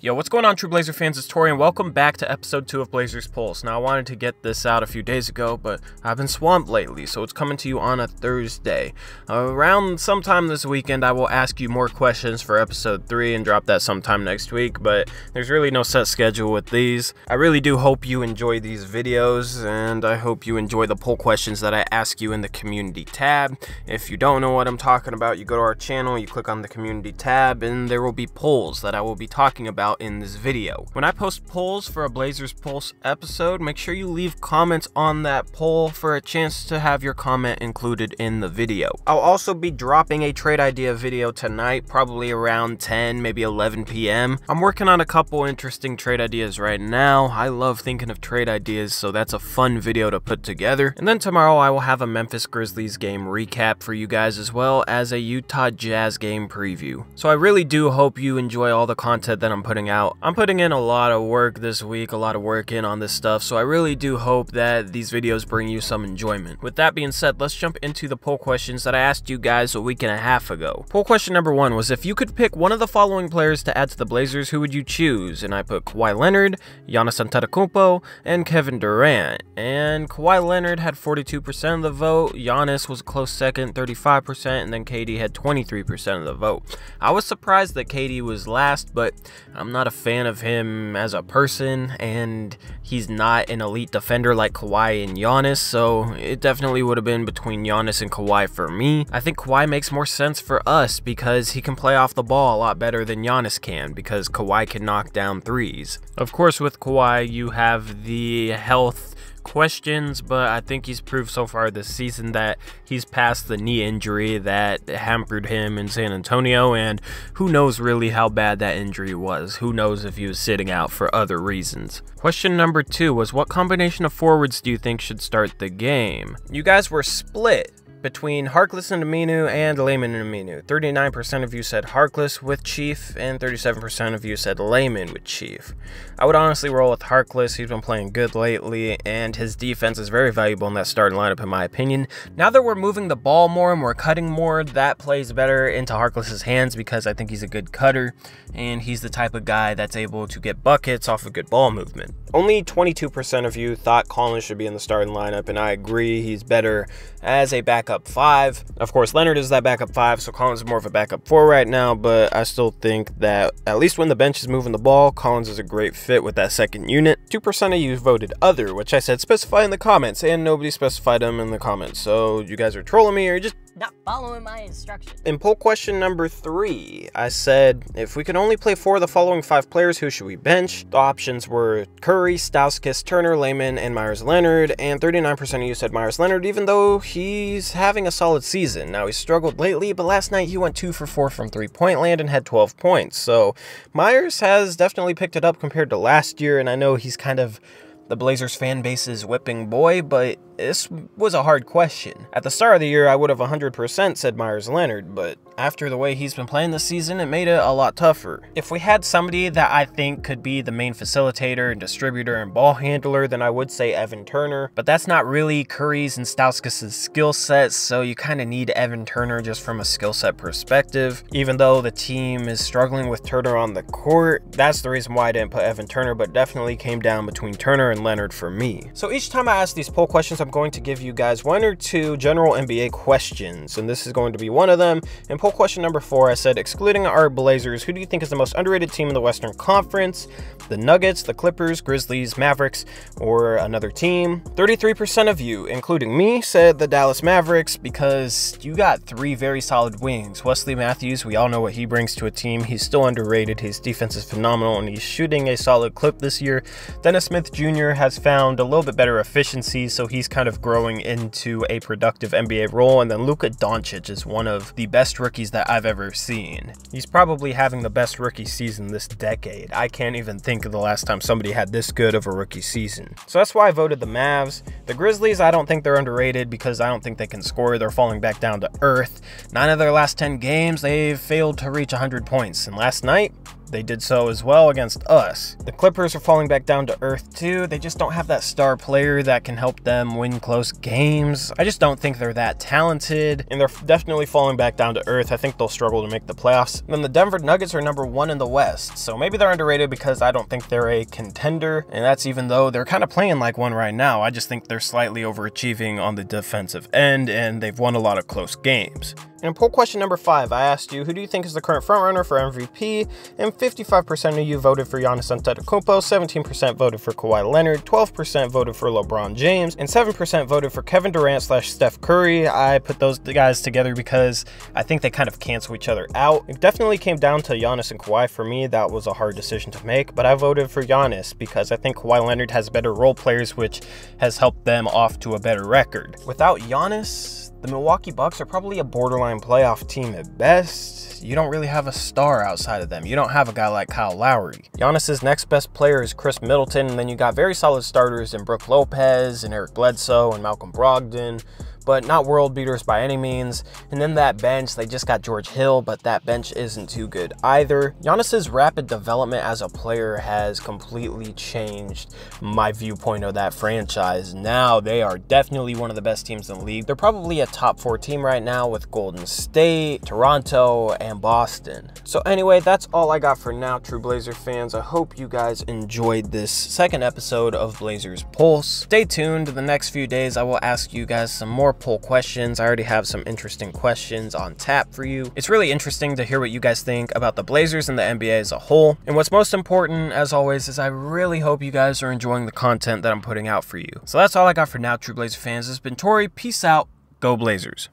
Yo, what's going on, true Blazer fans? It's Tori, and welcome back to episode 2 of Blazers Pulse. Now, I wanted to get this out a few days ago, but I've been swamped lately, so it's coming to you on a Thursday. Around sometime this weekend, I will ask you more questions for episode 3 and drop that sometime next week, but there's really no set schedule with these. I really do hope you enjoy these videos, and I hope you enjoy the poll questions that I ask you in the community tab. If you don't know what I'm talking about, you go to our channel, you click on the community tab, and there will be polls that I will be talking about in this video. When I post polls for a Blazers Pulse episode, make sure you leave comments on that poll for a chance to have your comment included in the video. I'll also be dropping a trade idea video tonight, probably around 10, maybe 11 p.m. I'm working on a couple interesting trade ideas right now. I love thinking of trade ideas, so that's a fun video to put together. And then tomorrow I will have a Memphis Grizzlies game recap for you guys, as well as a Utah Jazz game preview. So I really do hope you enjoy all the content that I'm putting out. I'm putting in a lot of work this week, a lot of work in on this stuff, so I really do hope that these videos bring you some enjoyment. With that being said, let's jump into the poll questions that I asked you guys a week and a half ago. Poll question number 1 was, if you could pick one of the following players to add to the Blazers, who would you choose? And I put Kawhi Leonard, Giannis Antetokounmpo, and Kevin Durant. And Kawhi Leonard had 42% of the vote, Giannis was a close second, 35%, and then KD had 23% of the vote. I was surprised that KD was last, but I'm not a fan of him as a person, and he's not an elite defender like Kawhi and Giannis, so it definitely would have been between Giannis and Kawhi for me. I think Kawhi makes more sense for us because he can play off the ball a lot better than Giannis can, because Kawhi can knock down threes. Of course, with Kawhi, you have the health questions, but I think he's proved so far this season that he's past the knee injury that hampered him in San Antonio, and who knows really how bad that injury was. Who knows if he was sitting out for other reasons. Question number 2 was, what combination of forwards do you think should start the game? You guys were split between Harkless and Aminu and Layman and Aminu. 39% of you said Harkless with Chief, and 37% of you said Layman with Chief. I would honestly roll with Harkless. He's been playing good lately, and his defense is very valuable in that starting lineup in my opinion. Now that we're moving the ball more and we're cutting more, that plays better into Harkless's hands because I think he's a good cutter, and he's the type of guy that's able to get buckets off of good ball movement. Only 22% of you thought Collins should be in the starting lineup, and I agree, he's better as a backup 5. Of course, Leonard is that backup 5, so Collins is more of a backup 4 right now, but I still think that at least when the bench is moving the ball, Collins is a great fit with that second unit. 2% of you voted other, which I said specify in the comments, and nobody specified them in the comments, so you guys are trolling me or just not following my instructions. In poll question number 3, I said, if we could only play 4 of the following 5 players, who should we bench? The options were Curry, Stauskas, Turner, Layman, and Myers Leonard, and 39% of you said Myers Leonard, even though he's having a solid season. Now, he struggled lately, but last night he went 2 for 4 from three-point land and had 12 points, so Myers has definitely picked it up compared to last year, and I know he's kind of the Blazers fan base's whipping boy, but this was a hard question. At the start of the year, I would have 100% said Myers Leonard, but after the way he's been playing this season, it made it a lot tougher. If we had somebody that I think could be the main facilitator and distributor and ball handler, then I would say Evan Turner, but that's not really Curry's and Stauskas' skill set, so you kind of need Evan Turner just from a skill set perspective. Even though the team is struggling with Turner on the court, that's the reason why I didn't put Evan Turner, but definitely came down between Turner and Leonard for me. So each time I ask these poll questions, I'm going to give you guys 1 or 2 general NBA questions, and this is going to be one of them. In poll question number 4, I said, excluding our Blazers, who do you think is the most underrated team in the Western Conference? The Nuggets, the Clippers, Grizzlies, Mavericks, or another team? 33% of you, including me, said the Dallas Mavericks because you got 3 very solid wings. Wesley Matthews, we all know what he brings to a team. He's still underrated. His defense is phenomenal, and he's shooting a solid clip this year. Dennis Smith Jr. has found a little bit better efficiency, so he's kind of growing into a productive NBA role. And then Luka Doncic is one of the best rookies that I've ever seen. He's probably having the best rookie season this decade. I can't even think of the last time somebody had this good of a rookie season. So that's why I voted the Mavs. The Grizzlies, I don't think they're underrated because I don't think they can score. They're falling back down to earth. 9 of their last 10 games, they've failed to reach 100 points. And last night, they did so as well against us. The Clippers are falling back down to earth too. They just don't have that star player that can help them win close games. I just don't think they're that talented, and they're definitely falling back down to earth. I think they'll struggle to make the playoffs. And then the Denver Nuggets are number 1 in the West, so maybe they're underrated because I don't think they're a contender, and that's even though they're kind of playing like one right now. I just think they're slightly overachieving on the defensive end, and they've won a lot of close games. In poll question number 5, I asked you, who do you think is the current frontrunner for MVP? And 55% of you voted for Giannis Antetokounmpo, 17% voted for Kawhi Leonard, 12% voted for LeBron James, and 7% voted for Kevin Durant / Steph Curry. I put those guys together because I think they kind of cancel each other out. It definitely came down to Giannis and Kawhi for me. That was a hard decision to make, but I voted for Giannis because I think Kawhi Leonard has better role players, which has helped them off to a better record. Without Giannis, the Milwaukee Bucks are probably a borderline playoff team at best. You don't really have a star outside of them. You don't have a guy like Kyle Lowry. Giannis's next best player is Chris Middleton, and then you got very solid starters in Brook Lopez and Eric Bledsoe and Malcolm Brogdon, but not world beaters by any means. And then that bench, they just got George Hill, but that bench isn't too good either. Giannis's rapid development as a player has completely changed my viewpoint of that franchise. Now they are definitely one of the best teams in the league. They're probably a top 4 team right now with Golden State, Toronto, and Boston. So anyway, that's all I got for now, true Blazer fans. I hope you guys enjoyed this second episode of Blazers Pulse. Stay tuned. The next few days I will ask you guys some more poll questions. I already have some interesting questions on tap for you. It's really interesting to hear what you guys think about the Blazers and the NBA as a whole. And what's most important, as always, is I really hope you guys are enjoying the content that I'm putting out for you. So that's all I got for now, true Blazer fans. This has been Tori. Peace out. Go Blazers.